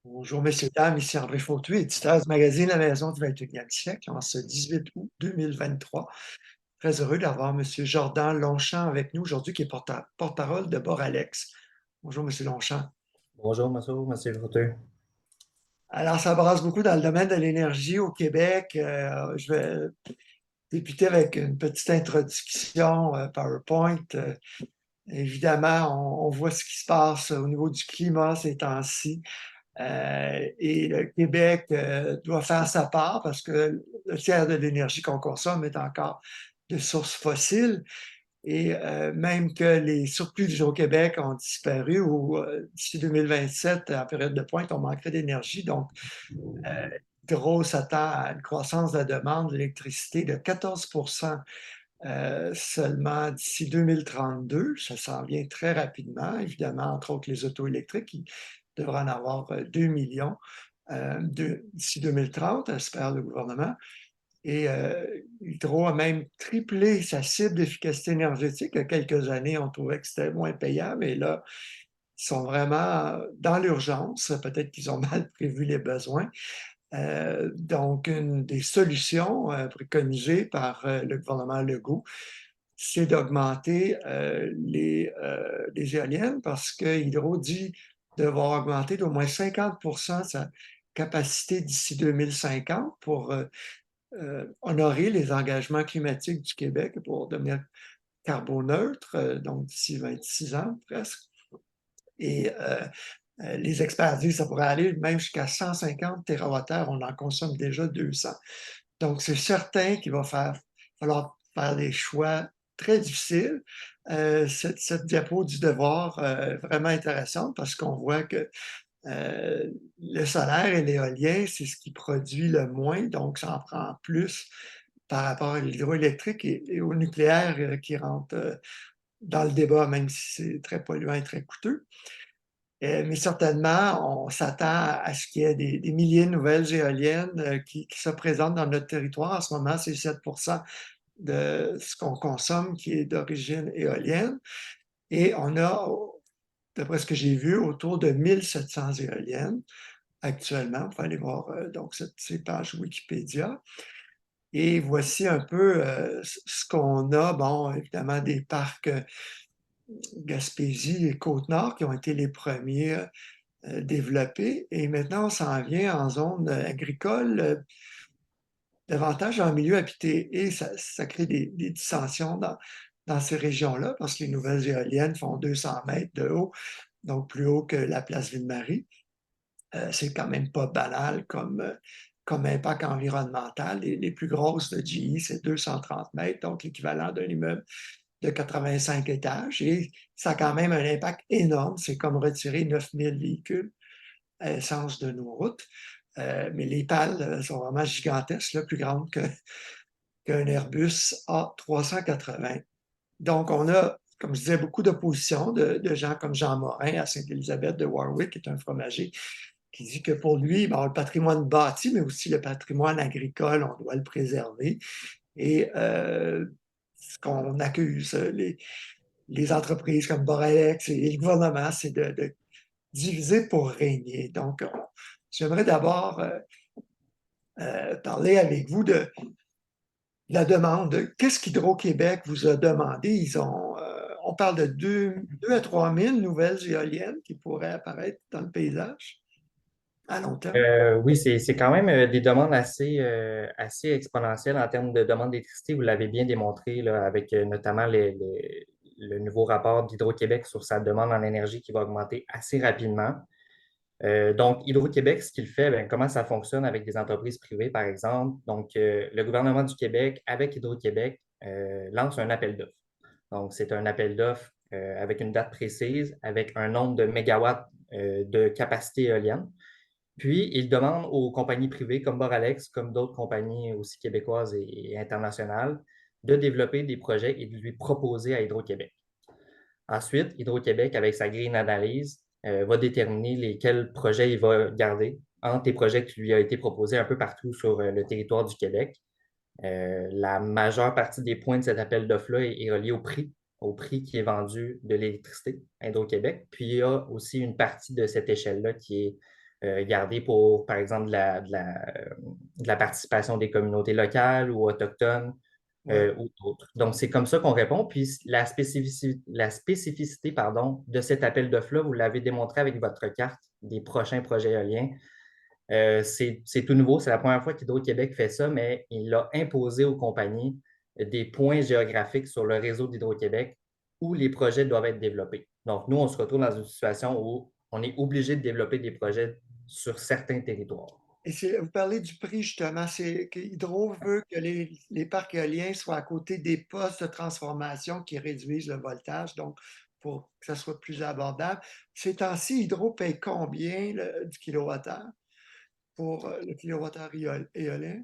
Bonjour, messieurs, dames, ici André Fautué, éditeur du magazine La Maison du 21e siècle, en ce 18 août 2023. Très heureux d'avoir Monsieur Jordan Longchamp avec nous aujourd'hui, qui est porte-parole de Boralex. Bonjour, Monsieur Longchamp. Bonjour, monsieur Frutteux. Alors, ça brasse beaucoup dans le domaine de l'énergie au Québec. Je vais débuter avec une petite introduction PowerPoint. Évidemment, on voit ce qui se passe au niveau du climat ces temps-ci. Et le Québec doit faire sa part parce que le tiers de l'énergie qu'on consomme est encore de sources fossiles. Et même que les surplus d'Hydro-Québec ont disparu ou d'ici 2027, en période de pointe, on manquerait d'énergie. Donc, Hydro s'attend à une croissance de la demande d'électricité de 14 seulement d'ici 2032. Ça s'en vient très rapidement, évidemment, entre autres les autos électriques qui devraient en avoir 2 millions d'ici 2030, espère le gouvernement. Et Hydro a même triplé sa cible d'efficacité énergétique. Il y a quelques années, on trouvait que c'était moins payant, mais là, ils sont vraiment dans l'urgence. Peut-être qu'ils ont mal prévu les besoins. Donc, une des solutions préconisées par le gouvernement Legault, c'est d'augmenter les éoliennes parce que Hydro dit devoir augmenter d'au moins 50 sa capacité d'ici 2050 pour honorer les engagements climatiques du Québec pour devenir carboneutre, donc d'ici 26 ans presque. Et les experts disent que ça pourrait aller même jusqu'à 150 TWh. On en consomme déjà 200. Donc, c'est certain qu'il va falloir faire des choix très difficiles. Cette diapo du devoir est vraiment intéressante parce qu'on voit que le solaire et l'éolien, c'est ce qui produit le moins, donc ça en prend plus par rapport à l'hydroélectrique et au nucléaire qui rentre dans le débat, même si c'est très polluant et très coûteux. Mais certainement, on s'attend à ce qu'il y ait des milliers de nouvelles éoliennes qui se présentent dans notre territoire. En ce moment, c'est 7 de ce qu'on consomme qui est d'origine éolienne. Et on a, d'après ce que j'ai vu, autour de 1700 éoliennes actuellement. Vous pouvez aller voir donc ces pages Wikipédia. Et voici un peu ce qu'on a. Bon, évidemment, des parcs Gaspésie et Côte-Nord qui ont été les premiers développés. Et maintenant, on s'en vient en zone agricole, davantage en milieu habité. Et ça crée des dissensions dans ces régions-là parce que les nouvelles éoliennes font 200 mètres de haut, donc plus haut que la place Ville-Marie. C'est quand même pas banal comme impact environnemental. Les plus grosses de GE, c'est 230 mètres, donc l'équivalent d'un immeuble de 85 étages. Et ça a quand même un impact énorme. C'est comme retirer 9000 véhicules à essence de nos routes. Mais les pales sont vraiment gigantesques, là, plus grandes qu'un Airbus A380. Donc, on a, comme je disais, beaucoup d'opposition de gens comme Jean Morin à Sainte-Élisabeth de Warwick, qui est un fromager, qui dit que pour lui, bon, le patrimoine bâti, mais aussi le patrimoine agricole, on doit le préserver. Et ce qu'on accuse les entreprises comme Boralex et le gouvernement, c'est de diviser pour régner. Donc, j'aimerais d'abord parler avec vous de la demande. Qu'est-ce qu'Hydro-Québec vous a demandé? On parle de 2 à 3 000 nouvelles éoliennes qui pourraient apparaître dans le paysage à long terme. Oui, c'est quand même des demandes assez exponentielles en termes de demande d'électricité. Vous l'avez bien démontré là, avec notamment le nouveau rapport d'Hydro-Québec sur sa demande en énergie qui va augmenter assez rapidement. Donc, Hydro-Québec, ce qu'il fait, ben, comment ça fonctionne avec des entreprises privées, par exemple. Donc, le gouvernement du Québec, avec Hydro-Québec, lance un appel d'offres. Donc, c'est un appel d'offres avec une date précise, avec un nombre de mégawatts de capacité éolienne. Puis, il demande aux compagnies privées comme Boralex, comme d'autres compagnies aussi québécoises et internationales, de développer des projets et de lui proposer à Hydro-Québec. Ensuite, Hydro-Québec, avec sa grille d'analyse, va déterminer lesquels projets il va garder entre les projets qui lui ont été proposés un peu partout sur le territoire du Québec. La majeure partie des points de cet appel d'offres-là est reliée au prix qui est vendu de l'électricité à Hydro-Québec. Puis il y a aussi une partie de cette échelle-là qui est garder pour, par exemple, de la participation des communautés locales ou autochtones Ouais. ou d'autres. Donc, c'est comme ça qu'on répond. Puis, la spécificité pardon, de cet appel d'offres-là, vous l'avez démontré avec votre carte des prochains projets éoliens. C'est tout nouveau, c'est la première fois qu'Hydro-Québec fait ça, mais il a imposé aux compagnies des points géographiques sur le réseau d'Hydro-Québec où les projets doivent être développés. Donc, nous, on se retrouve dans une situation où on est obligé de développer des projets sur certains territoires. Et vous parlez du prix, justement. C'est que Hydro veut que les parcs éoliens soient à côté des postes de transformation qui réduisent le voltage, donc pour que ça soit plus abordable. Ces temps-ci, Hydro paye combien du kilowattheure pour le kilowattheure éolien?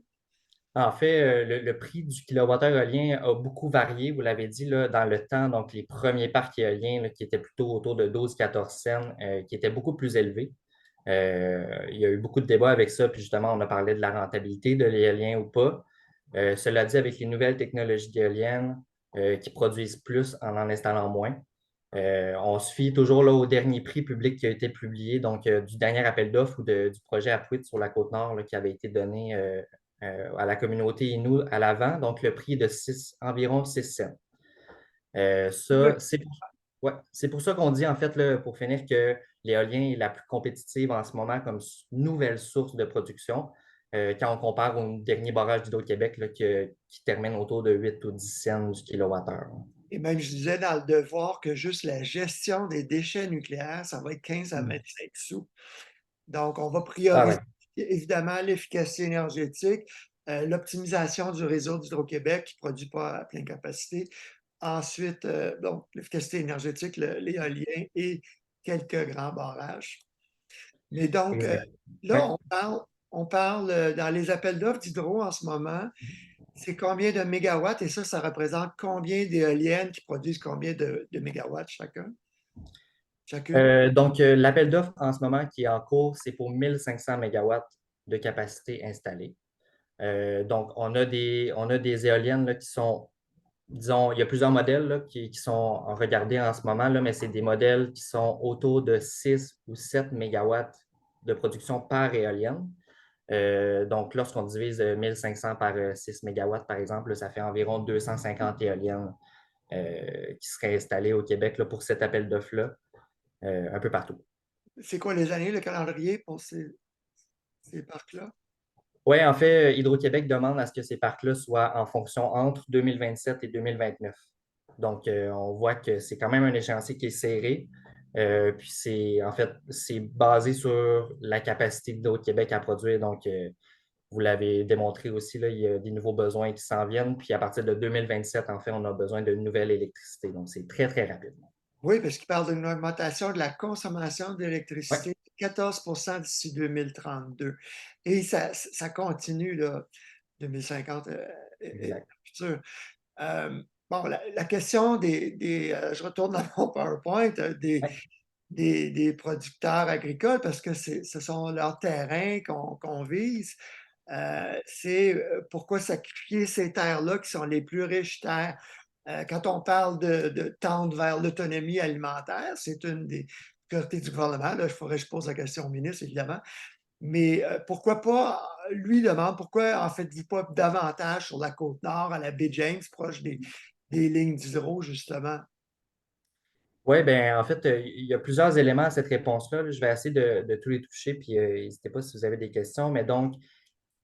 En fait, le prix du kilowattheure éolien a beaucoup varié, vous l'avez dit, là, dans le temps. Donc, les premiers parcs éoliens là, qui étaient plutôt autour de 12-14 cents, qui étaient beaucoup plus élevés. Il y a eu beaucoup de débats avec ça, puis justement, on a parlé de la rentabilité de l'éolien ou pas. Cela dit, avec les nouvelles technologies d'éoliennes qui produisent plus en installant moins, on se fie toujours là, au dernier prix public qui a été publié, donc du dernier appel d'offres ou du projet Apuiat sur la Côte-Nord là, qui avait été donné à la communauté Innu à l'avant. Donc, le prix est de environ 6 cents. Oui. Ça, c'est pour ça qu'on dit, en fait, là, pour finir, que l'éolien est la plus compétitive en ce moment comme nouvelle source de production quand on compare au dernier barrage d'Hydro-Québec là, qui termine autour de 8 ou 10 cents du kilowattheure. Et même, je disais dans le devoir que juste la gestion des déchets nucléaires, ça va être 15 à Mm. 25 sous. Donc, on va Ah prioriser ouais. évidemment l'efficacité énergétique, l'optimisation du réseau d'Hydro-Québec qui ne produit pas à pleine capacité. Ensuite, donc, l'efficacité énergétique, l'éolien et quelques grands barrages. Mais donc, Exact. là, Ouais. on parle dans les appels d'offres d'Hydro en ce moment, c'est combien de mégawatts et ça représente combien d'éoliennes qui produisent combien de mégawatts chacune? Donc, l'appel d'offres en ce moment qui est en cours, c'est pour 1500 mégawatts de capacité installée. Donc, on a des éoliennes là, qui sont, disons, il y a plusieurs modèles là, qui sont regardés en ce moment, là, mais c'est des modèles qui sont autour de 6 ou 7 mégawatts de production par éolienne. Donc, lorsqu'on divise 1500 par 6 mégawatts, par exemple, là, ça fait environ 250 éoliennes qui seraient installées au Québec là, pour cet appel d'offres-là, un peu partout. C'est quoi les années, le calendrier pour ces parcs-là? Oui, en fait, Hydro-Québec demande à ce que ces parcs-là soient en fonction entre 2027 et 2029. Donc, on voit que c'est quand même un échéancier qui est serré. Puis, en fait, c'est basé sur la capacité d'Hydro-Québec à produire. Donc, vous l'avez démontré aussi, là, il y a des nouveaux besoins qui s'en viennent. Puis, à partir de 2027, en fait, on a besoin de nouvelle électricité. Donc, c'est très, très rapide. Oui, parce qu'il parle d'une augmentation de la consommation Oui, d'électricité de 14 d'ici 2032. Et ça continue, là, 2050 et exact. dans le futur. Bon, la question je retourne dans mon PowerPoint, Ouais. des producteurs agricoles, parce que ce sont leurs terrains qu'on vise. C'est pourquoi sacrifier ces terres-là qui sont les plus riches terres. Quand on parle de tendre vers l'autonomie alimentaire, c'est une des priorités du gouvernement. Là, il faudrait que je pose la question au ministre, évidemment. Mais pourquoi pas, lui demande pourquoi en faites-vous pas davantage sur la côte nord, à la baie James, proche des lignes d'hydro, justement? Oui, bien, en fait, il y a plusieurs éléments à cette réponse-là. Je vais essayer de tous les toucher, puis n'hésitez pas si vous avez des questions. Mais donc,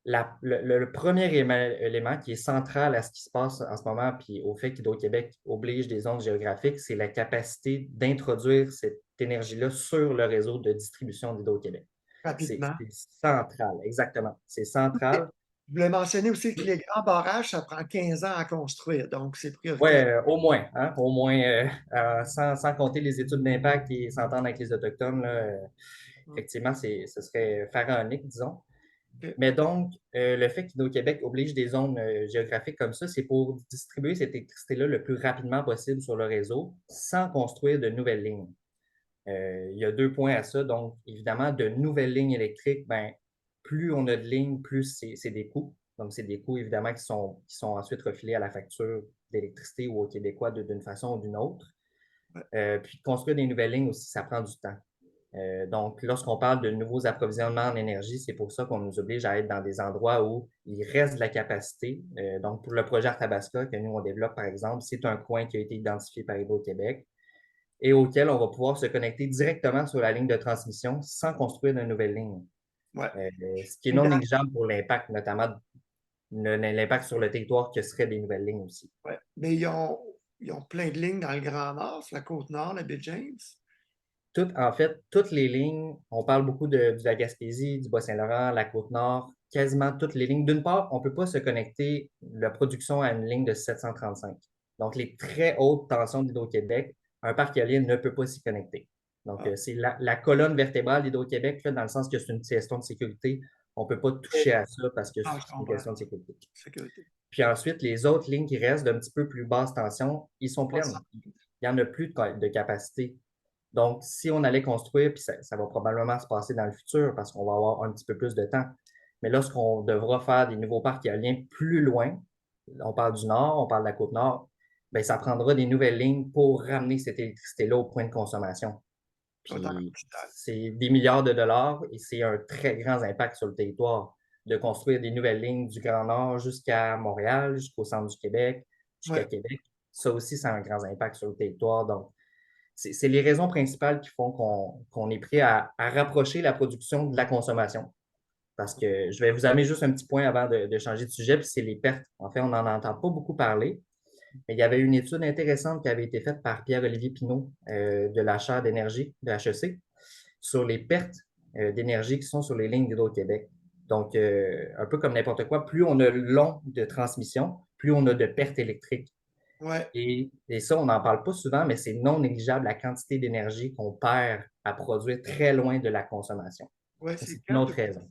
le premier élément qui est central à ce qui se passe en ce moment, puis au fait qu'Hydro-Québec oblige des zones géographiques, c'est la capacité d'introduire cette énergie-là sur le réseau de distribution d'Hydro-Québec. Rapidement. C'est central, exactement. C'est central. Je voulais mentionner aussi que les grands barrages, ça prend 15 ans à construire, donc c'est Oui, prioritaire. au moins sans compter les études d'impact et s'entendre avec les Autochtones, là, effectivement, ce serait pharaonique, disons. OK. Mais donc, le fait qu'Hydro-Québec oblige des zones géographiques comme ça, c'est pour distribuer cette électricité-là le plus rapidement possible sur le réseau sans construire de nouvelles lignes. Il y a deux points à ça. Donc, évidemment, de nouvelles lignes électriques, ben, plus on a de lignes, plus c'est des coûts. Donc, c'est des coûts, évidemment, qui sont ensuite refilés à la facture d'électricité ou aux Québécois d'une façon ou d'une autre. Ouais. Puis, construire des nouvelles lignes aussi, ça prend du temps. Donc, lorsqu'on parle de nouveaux approvisionnements en énergie, c'est pour ça qu'on nous oblige à être dans des endroits où il reste de la capacité. Donc, pour le projet Arthabasca que nous, on développe, par exemple, c'est un coin qui a été identifié par Hydro-Québec et auquel on va pouvoir se connecter directement sur la ligne de transmission sans construire de nouvelles lignes. Ouais. Ce qui est non négligeable pour l'impact, notamment l'impact sur le territoire que seraient des nouvelles lignes aussi. Ouais. Mais ils ont plein de lignes dans le Grand Nord, sur la Côte-Nord, la baie James. En fait, toutes les lignes, on parle beaucoup de la Gaspésie, du Bas-Saint-Laurent, la Côte-Nord, quasiment toutes les lignes. D'une part, on ne peut pas se connecter la production à une ligne de 735. Donc, les très hautes tensions d'Hydro-Québec, un parc éolien ne peut pas s'y connecter. Donc, Ah, c'est la colonne vertébrale d'Hydro-Québec, dans le sens que c'est une question de sécurité. On ne peut pas toucher à ça parce que ah, c'est je une comprends. question de sécurité. Sécurité. Puis ensuite, les autres lignes qui restent d'un petit peu plus basse tension, ils sont Pas ça. pleines. Il n'y en a plus de capacité. Donc, si on allait construire, puis ça va probablement se passer dans le futur parce qu'on va avoir un petit peu plus de temps, mais lorsqu'on devra faire des nouveaux parcs éoliens plus loin, on parle du nord, on parle de la côte nord, bien, ça prendra des nouvelles lignes pour ramener cette électricité-là au point de consommation. Totalement Puis, digital. c'est des milliards de dollars et c'est un très grand impact sur le territoire de construire des nouvelles lignes du Grand Nord jusqu'à Montréal, jusqu'au centre du Québec, jusqu'à Ouais. Québec. Ça aussi, ça a un grand impact sur le territoire. Donc, c'est les raisons principales qui font qu'on est prêt à rapprocher la production de la consommation. Parce que je vais vous amener juste un petit point avant de changer de sujet, puis c'est les pertes. En fait, on n'en entend pas beaucoup parler, mais il y avait une étude intéressante qui avait été faite par Pierre-Olivier Pinault de la chaire d'énergie de HEC sur les pertes d'énergie qui sont sur les lignes d'Hydro-Québec. Donc, un peu comme n'importe quoi, plus on a long de transmission, plus on a de pertes électriques. Ouais. Et ça, on n'en parle pas souvent, mais c'est non négligeable la quantité d'énergie qu'on perd à produire très loin de la consommation. Ouais, Ça, c'est c'est une autre 4 raison.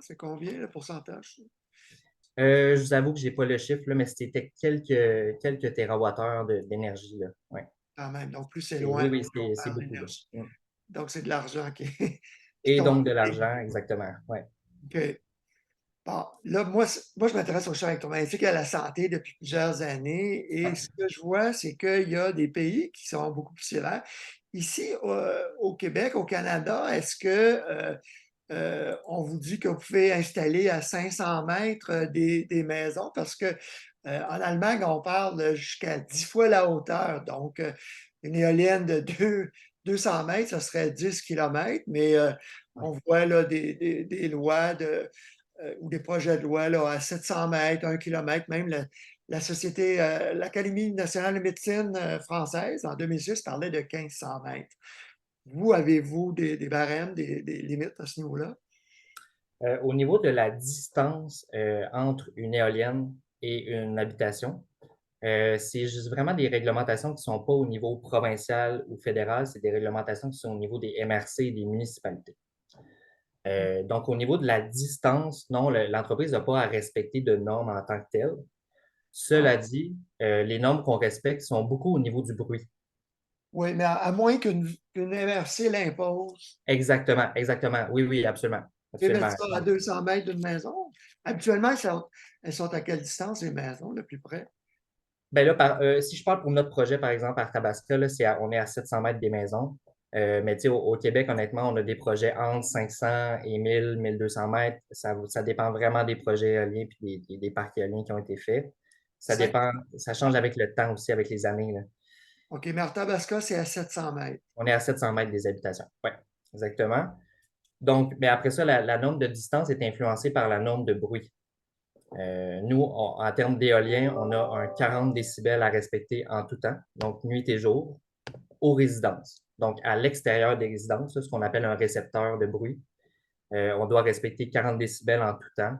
c'est combien le pourcentage? Je vous avoue que je n'ai pas le chiffre, là, mais c'était quelques térawattheures d'énergie. Là. Ouais. Quand même. Donc, plus c'est loin, Oui, oui, plus on c'est perd beaucoup. Là. d'énergie. Mm. Donc, c'est de l'argent qui Et tombe. donc de l'argent, exactement. Ouais. OK. Bon, là, moi, je m'intéresse au champ électromagnétique et à la santé depuis plusieurs années. Et ce que je vois, c'est qu'il y a des pays qui sont beaucoup plus sévères. Ici, au Québec, au Canada, est-ce que on vous dit que vous pouvez installer à 500 mètres des maisons? Parce que en Allemagne, on parle jusqu'à 10 fois la hauteur. Donc, une éolienne de 200 mètres, ça serait 10 kilomètres. Mais Ouais. on voit là, des lois ou des projets de loi là, à 700 mètres, 1 kilomètre, même la Société, l'Académie nationale de médecine française, en 2006, parlait de 1500 mètres. Vous, avez-vous des barèmes, des limites à ce niveau-là? Au niveau de la distance entre une éolienne et une habitation, c'est juste vraiment des réglementations qui ne sont pas au niveau provincial ou fédéral, c'est des réglementations qui sont au niveau des MRC et des municipalités. Donc, au niveau de la distance, non, l'entreprise n'a pas à respecter de normes en tant que telles. Ah, Cela dit, les normes qu'on respecte sont beaucoup au niveau du bruit. oui, mais à moins qu'une MRC l'impose. Exactement, exactement. Oui, oui, absolument. Et mettre Absolument. ça à 200 mètres d'une maison. Habituellement, elles sont à quelle distance, les maisons, le plus près? Ben là, si je parle pour notre projet, par exemple, à Tabasca, là, on est à 700 mètres des maisons. Mais tu sais, au Québec, honnêtement, on a des projets entre 500 et 1000, 1200 mètres. Ça dépend vraiment des projets éoliens et des parcs éoliens qui ont été faits. Ça Cinq- dépend, ça change avec le temps aussi, avec les années. Là. OK, mais Arthabasca, c'est à 700 mètres. On est à 700 mètres des habitations. Oui, exactement. Donc, mais après ça, la norme de distance est influencée par la norme de bruit. Nous, en termes d'éolien, on a un 40 décibels à respecter en tout temps, donc nuit et jour, aux résidences. Donc, à l'extérieur des résidences, ce qu'on appelle un récepteur de bruit, on doit respecter 40 décibels en tout temps.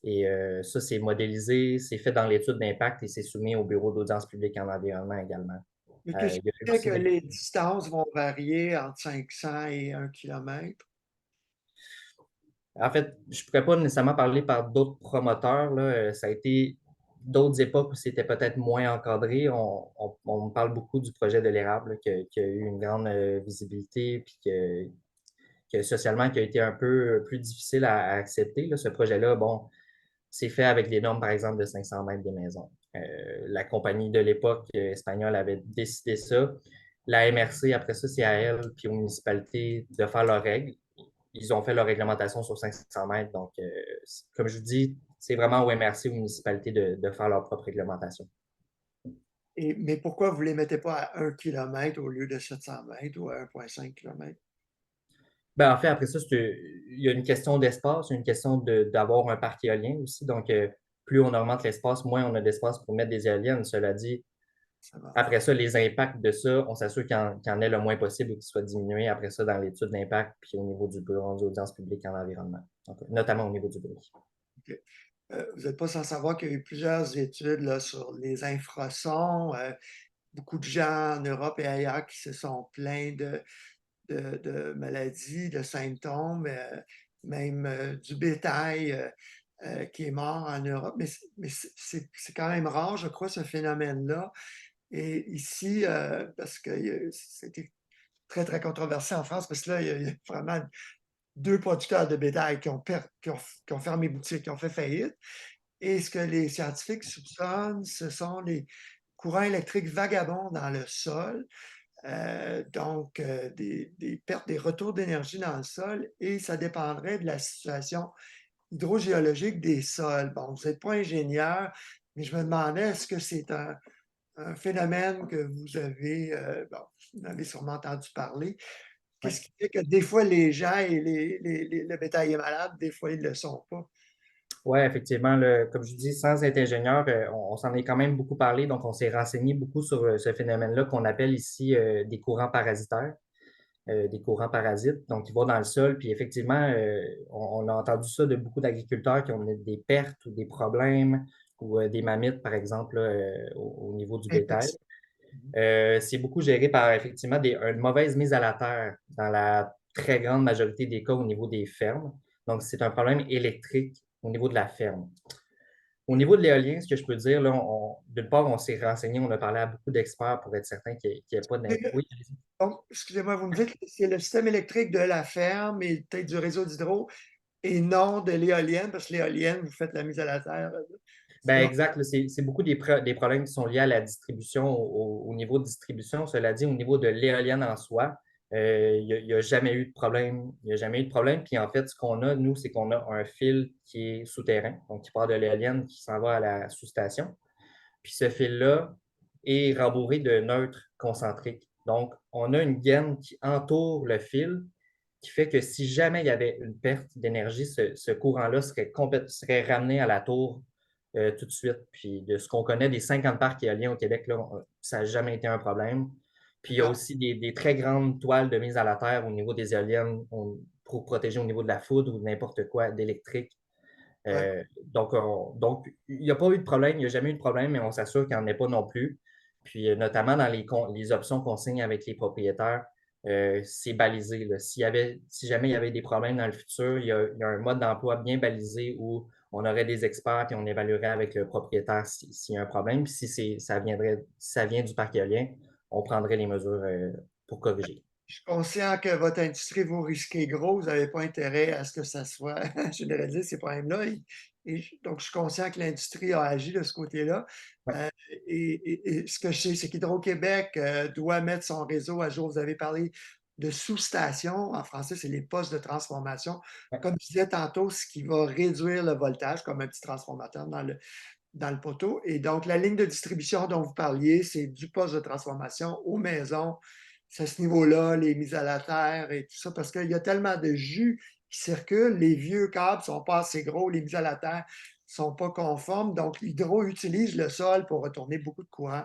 Et ça, c'est modélisé, c'est fait dans l'étude d'impact et c'est soumis au Bureau d'audience publique en environnement également. Mais qu'est-ce Il qui y a fait aussi que des... les distances vont varier entre 500 et 1 kilomètre? En fait, je ne pourrais pas nécessairement parler par d'autres promoteurs. Là. Ça a été d'autres époques où c'était peut-être moins encadré. On parle beaucoup du projet de l'érable qui a eu une grande visibilité puis que socialement qui a été un peu plus difficile à accepter. Là. Ce projet-là, bon, c'est fait avec des normes, par exemple, de 500 mètres des maisons. La compagnie de l'époque espagnole avait décidé ça. La MRC, après ça, c'est à elle, puis aux municipalités de faire leurs règles. Ils ont fait leur réglementation sur 500 mètres. Donc, comme je vous dis, c'est vraiment aux MRC, aux municipalités de faire leur propre réglementation. Mais pourquoi vous ne les mettez pas à 1 km au lieu de 700 mètres ou à 1,5 km? Ben, en fait, après ça, il y a une question d'espace, une question d'avoir un parc éolien aussi. Donc, plus on augmente l'espace, moins on a d'espace pour mettre des éoliennes. Cela dit, Ça marche. après ça, les impacts de ça, on s'assure qu'il y en ait le moins possible ou qu'ils soient diminués après ça dans l'étude d'impact, puis au niveau du bureau d'audience publique en environnement, donc, notamment au niveau du bruit. OK. Vous n'êtes pas sans savoir qu'il y a eu plusieurs études là, sur les infrasons. Beaucoup de gens en Europe et ailleurs qui se sont plaints de maladies, de symptômes, même du bétail qui est mort en Europe. Mais c'est quand même rare, je crois, ce phénomène-là. Et ici, parce que c'était très, très controversé en France, parce que là, il y a vraiment 2 producteurs de bétail qui ont fermé boutique, qui ont fait faillite. Et ce que les scientifiques soupçonnent, ce sont les courants électriques vagabonds dans le sol, donc des pertes, des retours d'énergie dans le sol, et ça dépendrait de la situation hydrogéologique des sols. Bon, vous n'êtes pas ingénieur, mais je me demandais, est-ce que c'est un phénomène que vous avez, bon, vous en avez sûrement entendu parler. Ouais. Qu'est-ce qui fait que des fois les gens et le bétail est malade, des fois ils ne le sont pas? Oui, effectivement, comme je dis, sans être ingénieur, on s'en est quand même beaucoup parlé, donc on s'est renseigné beaucoup sur ce phénomène-là qu'on appelle ici des courants parasitaires, des courants parasites, donc qui vont dans le sol, puis effectivement, on a entendu ça de beaucoup d'agriculteurs qui ont des pertes ou des problèmes, ou des mammites, par exemple, là, au niveau du bétail. Infection. Mhm. C'est beaucoup géré par effectivement une mauvaise mise à la terre dans la très grande majorité des cas au niveau des fermes. Donc, c'est un problème électrique au niveau de la ferme. Au niveau de l'éolien, ce que je peux dire, là, d'une part, on s'est renseigné, on a parlé à beaucoup d'experts pour être certain qu'il n'y ait pas d'impact. Oui, Donc, excusez-moi, vous me dites que c'est le système électrique de la ferme et peut-être du réseau d'hydro et non de l'éolienne, parce que l'éolienne, vous faites la mise à la terre. ben Donc, exact. Là, c'est beaucoup des problèmes qui sont liés à la distribution, au niveau de distribution. Cela dit, au niveau de l'éolienne en soi, il n'y a jamais eu de problème. Il n'y a jamais eu de problème. Puis en fait, ce qu'on a, nous, c'est qu'on a un fil qui est souterrain, donc qui part de l'éolienne, qui s'en va à la sous-station. Puis ce fil-là est rembourré de neutres concentriques. Donc, on a une gaine qui entoure le fil, qui fait que si jamais il y avait une perte d'énergie, ce courant-là serait ramené à la tour tout de suite. Puis de ce qu'on connaît des 50 parcs éoliens au Québec, là, ça n'a jamais été un problème. Puis il y a aussi des très grandes toiles de mise à la terre au niveau des éoliennes pour protéger au niveau de la foudre ou de n'importe quoi d'électrique. ouais. Donc, il n'y a pas eu de problème, il n'y a jamais eu de problème, mais on s'assure qu'il n'y en ait pas non plus. Puis, notamment dans les options qu'on signe avec les propriétaires, c'est balisé, là. Si jamais il y avait des problèmes dans le futur, il y a un mode d'emploi bien balisé où on aurait des experts et on évaluerait avec le propriétaire s'il y a un problème. Puis, si ça vient du parc éolien, on prendrait les mesures pour corriger. Je suis conscient que votre industrie, vous risquez gros, vous n'avez pas intérêt à ce que ça soit généralisé, ces problèmes-là. Donc, je suis conscient que l'industrie a agi de ce côté-là. Ouais, Euh, et ce que je sais, c'est qu'Hydro-Québec doit mettre son réseau à jour. Vous avez parlé de sous-stations. En français, c'est les postes de transformation. ouais. Comme je disais tantôt, ce qui va réduire le voltage, comme un petit transformateur dans le poteau. Et donc, la ligne de distribution dont vous parliez, c'est du poste de transformation aux maisons. C'est à ce niveau-là, les mises à la terre et tout ça, parce qu'il y a tellement de jus qui circulent, les vieux câbles ne sont pas assez gros, les mises à la terre ne sont pas conformes. Donc, l'hydro utilise le sol pour retourner beaucoup de courant.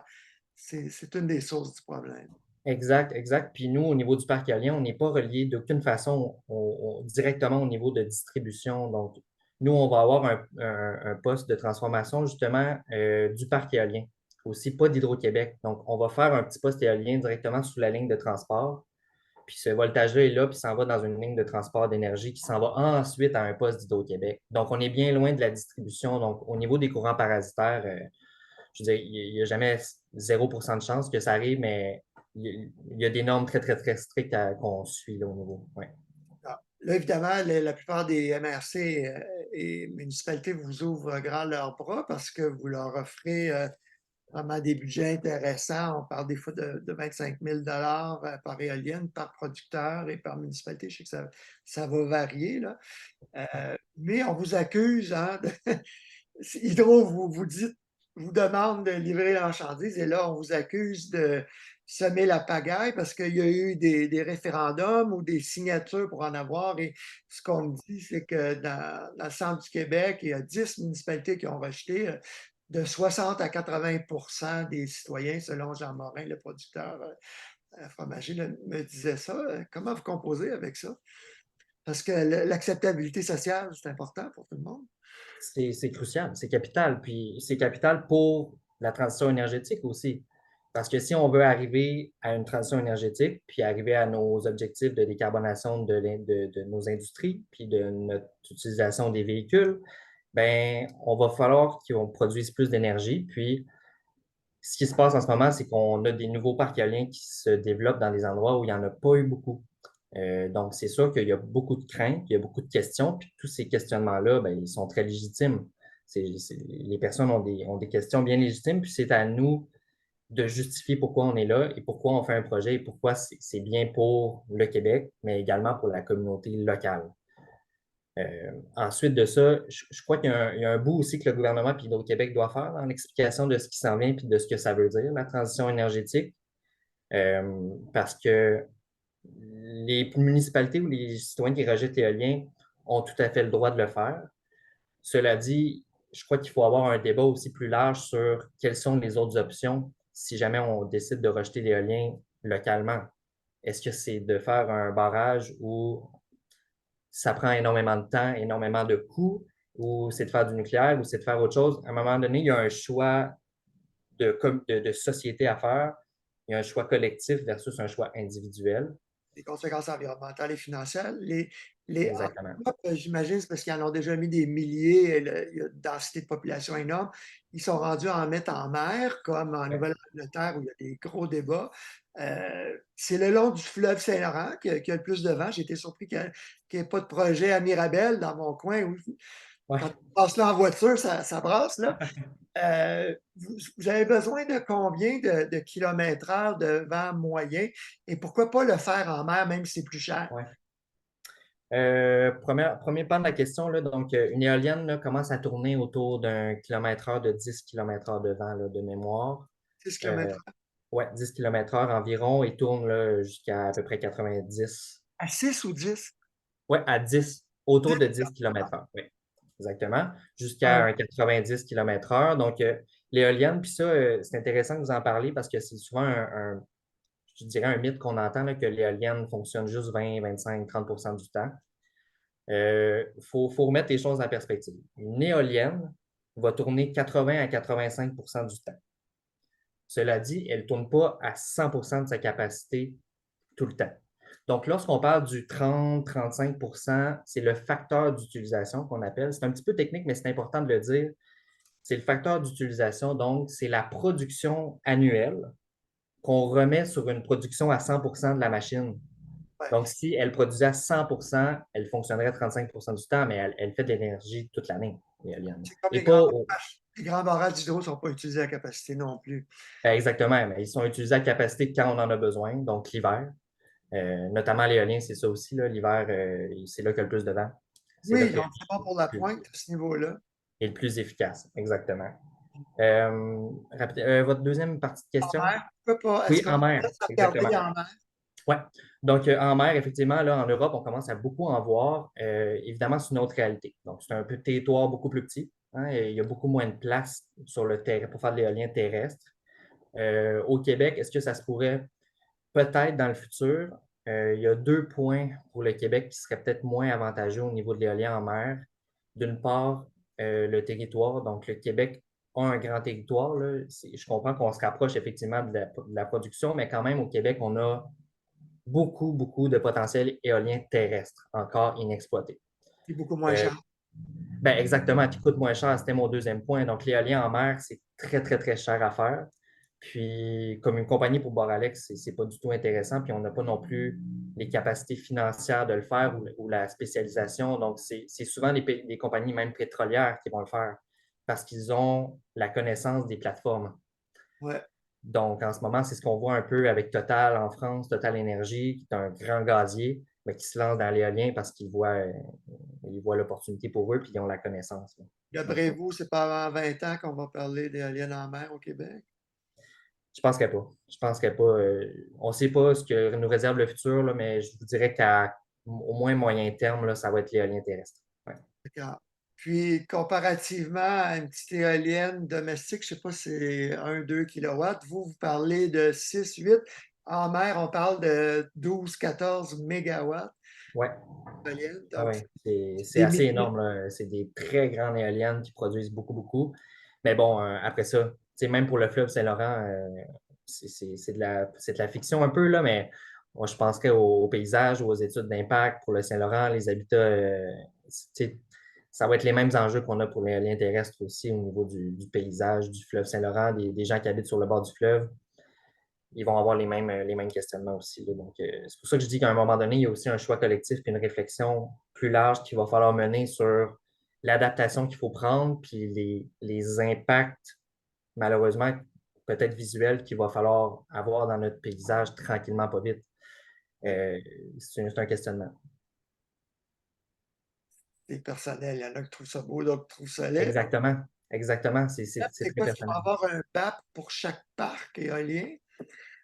C'est une des sources du problème. Exact, exact. Puis nous, au niveau du parc éolien, on n'est pas relié d'aucune façon directement au niveau de distribution. Donc, nous, on va avoir un poste de transformation justement du parc éolien, aussi pas d'Hydro-Québec. Donc, on va faire un petit poste éolien directement sous la ligne de transport. Puis ce voltage-là est là, puis s'en va dans une ligne de transport d'énergie qui s'en va ensuite à un poste d'Hydro-Québec. Donc, on est bien loin de la distribution. Donc, au niveau des courants parasitaires, je veux dire, il n'y a jamais 0% de chance que ça arrive, mais il y a des normes très, très, très strictes qu'on suit là, au niveau. Ouais. Ah, là, évidemment, la plupart des MRC et municipalités vous ouvrent grand leurs bras parce que vous leur offrez vraiment des budgets intéressants. On parle des fois de 25 000 par éolienne, par producteur et par municipalité. Je sais que ça va varier, là. Mais on vous accuse, hein, Hydro vous demande de livrer la marchandise et là, on vous accuse de semer la pagaille parce qu'il y a eu des référendums ou des signatures pour en avoir. Et ce qu'on me dit, c'est que dans le centre du Québec, il y a 10 municipalités qui ont rejeté de 60 à 80 des citoyens, selon Jean Morin, le producteur fromager, me disait ça. Comment vous composez avec ça? Parce que l'acceptabilité sociale, c'est important pour tout le monde. C'est crucial, c'est capital. Puis c'est capital pour la transition énergétique aussi. Parce que si on veut arriver à une transition énergétique, puis arriver à nos objectifs de décarbonation de nos industries, puis de notre utilisation des véhicules, ben, on va falloir qu'on produise plus d'énergie. Puis, ce qui se passe en ce moment, c'est qu'on a des nouveaux parcs éoliens qui se développent dans des endroits où il n'y en a pas eu beaucoup. Donc, c'est sûr qu'il y a beaucoup de craintes, il y a beaucoup de questions, puis tous ces questionnements-là, ben, ils sont très légitimes. Les personnes ont des questions bien légitimes, puis c'est à nous de justifier pourquoi on est là et pourquoi on fait un projet et pourquoi c'est bien pour le Québec, mais également pour la communauté locale. Ensuite de ça, je crois il y a un bout aussi que le gouvernement et Hydro-Québec doit faire dans l'explication de ce qui s'en vient et de ce que ça veut dire, la transition énergétique, parce que les municipalités ou les citoyens qui rejettent l'éolien ont tout à fait le droit de le faire. Cela dit, je crois qu'il faut avoir un débat aussi plus large sur quelles sont les autres options si jamais on décide de rejeter l'éolien localement. Est-ce que c'est de faire un barrage où ça prend énormément de temps, énormément de coûts, ou c'est de faire du nucléaire, ou c'est de faire autre chose? À un moment donné, il y a un choix de société à faire. Il y a un choix collectif versus un choix individuel. Les conséquences environnementales et financières. En Exactement. Europe, j'imagine, c'est parce qu'ils en ont déjà mis des milliers, il y a une densité de population énorme. Ils sont rendus à en mettre en mer, comme en Ouais. Nouvelle-Angleterre, où il y a des gros débats. C'est le long du fleuve Saint-Laurent qu'il y a le plus de vent. J'ai été surpris qu'il n'y ait pas de projet à Mirabel, dans mon coin, où quand Ouais. on passe là en voiture, ça brasse, là. Vous avez besoin de combien de kilomètres heure de vent moyen et pourquoi pas le faire en mer, même si c'est plus cher? Ouais. Premier pan de la question, là, donc une éolienne là, commence à tourner autour d'un kilomètre-heure de 10 km/h de vent là, de mémoire. 6 Euh, km/h. ouais, 10 km/h environ et tourne là, jusqu'à à peu près 90. À 6 ou 10? Ouais, à 10, autour 10? de 10 km/h. Oui, exactement. Jusqu'à Ouais. un 90 km/h. Donc, l'éolienne, puis ça, c'est intéressant que vous en parliez parce que c'est souvent je dirais un mythe qu'on entend, là, que l'éolienne fonctionne juste 20, 25, 30 du temps. Faut remettre les choses en perspective. Une éolienne va tourner 80 à 85 du temps. Cela dit, elle ne tourne pas à 100 de sa capacité tout le temps. Donc, lorsqu'on parle du 30-35 c'est le facteur d'utilisation qu'on appelle. C'est un petit peu technique, mais c'est important de le dire. C'est le facteur d'utilisation, donc c'est la production annuelle qu'on remet sur une production à 100 de la machine. Ouais. Donc, si elle produisait à 100 elle fonctionnerait 35 du temps, mais elle fait de l'énergie toute l'année, l'éolienne. C'est comme Et pas au- les grands barrages d'hydro ne sont pas utilisés à capacité non plus. Exactement, mais ils sont utilisés à capacité quand on en a besoin, donc l'hiver. Notamment l'éolien, c'est ça aussi. L'hiver, c'est là qu'il y a le plus de vent. C'est là Oui, que donc c'est bon pour la pointe à ce niveau-là. est le plus efficace. Exactement. Votre deuxième partie de En question? mer, pourquoi pas? Est-ce Oui, qu'on en mer, commence à exactement. regarder en mer? Ouais. Donc, en mer, effectivement, là, en Europe, on commence à beaucoup en voir. Évidemment, c'est une autre réalité. Donc, c'est un peu territoire beaucoup plus petit, hein, et il y a beaucoup moins de place sur le terrain pour faire de l'éolien terrestre. Au Québec, est-ce que ça se pourrait? Peut-être dans le futur. Il y a deux points pour le Québec qui seraient peut-être moins avantageux au niveau de l'éolien en mer. D'une part, le territoire. Donc, le Québec a un grand territoire, là. Je comprends qu'on se rapproche effectivement de la production, mais quand même, au Québec, on a beaucoup, beaucoup de potentiel éolien terrestre encore inexploité. C'est beaucoup moins Euh, cher. ben exactement, qui coûte moins cher, c'était mon deuxième point. Donc, l'éolien en mer, c'est très, très, très cher à faire. Puis, comme une compagnie pour Boralex, c'est pas du tout intéressant. Puis, on n'a pas non plus les capacités financières de le faire ou la spécialisation. Donc, c'est souvent des compagnies même pétrolières qui vont le faire parce qu'ils ont la connaissance des plateformes. Ouais. Donc, en ce moment, c'est ce qu'on voit un peu avec Total en France, Total Énergie, qui est un grand gazier, mais qui se lance dans l'éolien parce qu'ils voient l'opportunité pour eux, puis ils ont la connaissance. Là. Donc, D'après vous, c'est pas avant 20 ans qu'on va parler d'éoliennes en mer au Québec? je pense qu'elle pas. Je pense qu'elle pas. On ne sait pas ce que nous réserve le futur, là, mais je vous dirais qu'à au moins moyen terme, là, ça va être l'éolien terrestre. Ouais. D'accord. Puis, comparativement à une petite éolienne domestique, je ne sais pas si c'est 1-2 kilowatts, vous parlez de 6-8. En mer, on parle de 12-14 mégawatts Ouais. d'éoliennes. Ah Donc, ouais, c'est des assez milliers. énorme, là. C'est des très grandes éoliennes qui produisent beaucoup, beaucoup. Mais bon, après ça, tu sais, même pour le fleuve Saint-Laurent, c'est de la fiction un peu, là, mais moi, je penserais au paysage, aux études d'impact pour le Saint-Laurent, les habitats. Tu sais, ça va être les mêmes enjeux qu'on a pour l'éolien terrestre aussi au niveau du paysage, du fleuve Saint-Laurent, des gens qui habitent sur le bord du fleuve ils vont avoir les mêmes questionnements aussi. Là. Donc, c'est pour ça que je dis qu'à un moment donné, il y a aussi un choix collectif et une réflexion plus large qu'il va falloir mener sur l'adaptation qu'il faut prendre, puis les impacts, malheureusement, peut-être visuels qu'il va falloir avoir dans notre paysage tranquillement, pas vite. Euh, c'est un questionnement. C'est personnel. Il y en a qui trouvent ça beau, d'autres qui trouvent ça laid. Exactement. Exactement. C'est C'est très quoi? Il faut personnel. avoir un BAP pour chaque parc éolien?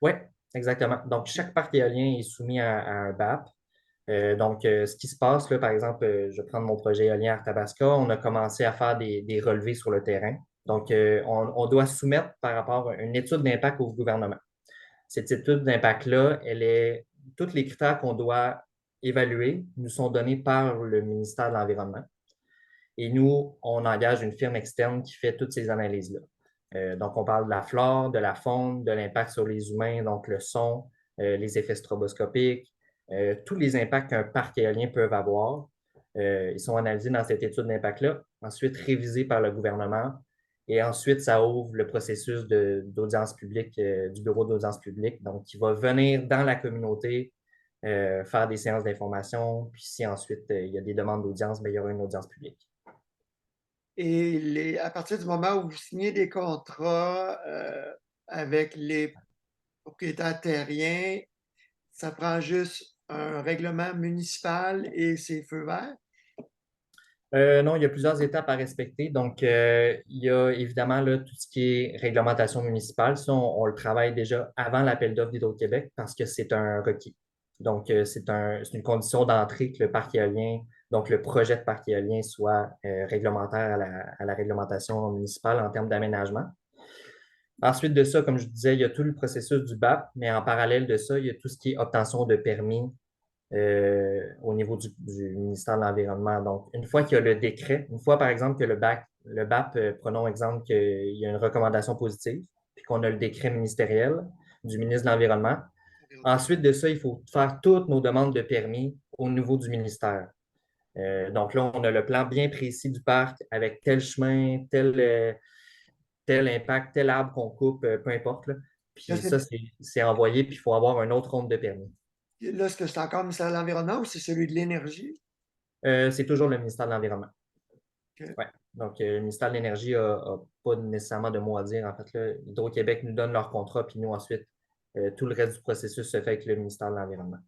Oui, exactement. Donc, chaque parc éolien est soumis à un BAP. Ce qui se passe, là, par exemple, je vais prendre mon projet éolien Arthabasca, on a commencé à faire des relevés sur le terrain. Donc, on doit soumettre par rapport à une étude d'impact au gouvernement. Cette étude d'impact-là, tous les critères qu'on doit évaluer nous sont donnés par le ministère de l'Environnement. Et nous, on engage une firme externe qui fait toutes ces analyses-là. Donc, on parle de la flore, de la faune, de l'impact sur les humains, donc le son, les effets stroboscopiques, tous les impacts qu'un parc éolien peut avoir. Ils sont analysés dans cette étude d'impact-là, ensuite révisés par le gouvernement. Et ensuite, ça ouvre le processus d'audience publique, du bureau d'audience publique, donc qui va venir dans la communauté faire des séances d'information. Puis si ensuite il y a des demandes d'audience, bien, il y aura une audience publique. Et à partir du moment où vous signez des contrats avec les propriétaires terriens, ça prend juste un règlement municipal et c'est feu vert. Non, il y a plusieurs étapes à respecter. Donc, il y a évidemment là, tout ce qui est réglementation municipale. Ça, on le travaille déjà avant l'appel d'offres d'Hydro-Québec parce que c'est un requis. Donc, c'est une condition d'entrée que le parc éolien, donc le projet de parc éolien soit réglementaire à la réglementation municipale en termes d'aménagement. Ensuite de ça, comme je disais, il y a tout le processus du BAP, mais en parallèle de ça, il y a tout ce qui est obtention de permis au niveau du ministère de l'Environnement. Donc, une fois qu'il y a le décret, une fois par exemple que le BAP, prenons exemple qu'il y a une recommandation positive, puis qu'on a le décret ministériel du ministre de l'Environnement, ensuite de ça, il faut faire toutes nos demandes de permis au niveau du ministère. Donc là, on a le plan bien précis du parc avec tel chemin, tel impact, tel arbre qu'on coupe, peu importe. Là. Là, Puis ça, c'est envoyé, puis il faut avoir un autre ronde de permis. est-ce que c'est encore le ministère de l'Environnement ou c'est celui de l'Énergie? C'est toujours le ministère de l'Environnement. OK. Ouais. Donc, le ministère de l'Énergie n'a pas nécessairement de mot à dire. En fait, là, Hydro-Québec nous donne leur contrat, puis nous, ensuite, tout le reste du processus se fait avec le ministère de l'Environnement.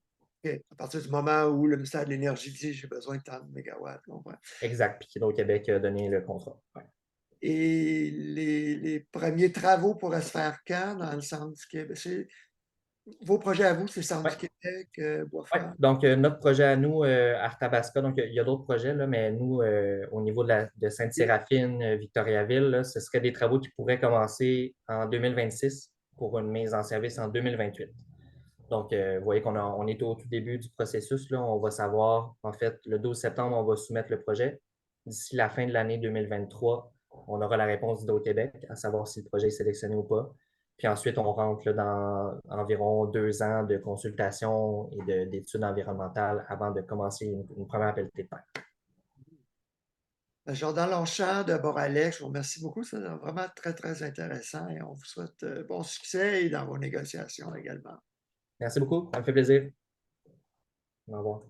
OK. À partir du moment où le ministère de l'Énergie dit j'ai besoin de tant de mégawatts. On comprend. Exact. Puis Hydro-Québec a donné le contrat. Ouais. Et les premiers travaux pourraient se faire quand dans le centre du Québec? Vos projets à vous, c'est le centre du Ouais. Québec, Ouais. Bois-Franc. Donc, notre projet à nous, Arthabasca, donc il y a d'autres projets, là, mais nous, au niveau de Sainte-Séraphine, Victoriaville, là, ce seraient des travaux qui pourraient commencer en 2026 pour une mise en service en 2028. Donc, vous voyez on est au tout début du processus. Là. On va savoir, en fait, le 12 septembre, on va soumettre le projet. D'ici la fin de l'année 2023, on aura la réponse d'Hydro-Québec, à savoir si le projet est sélectionné ou pas. Puis ensuite, on rentre là, dans environ 2 ans de consultation et d'études environnementales avant de commencer une première pelletée de terre. Jordan Longchamp de Boralex, je vous remercie beaucoup. C'est vraiment très, très intéressant et on vous souhaite bon succès et dans vos négociations également. Merci beaucoup, ça me fait plaisir. Au revoir.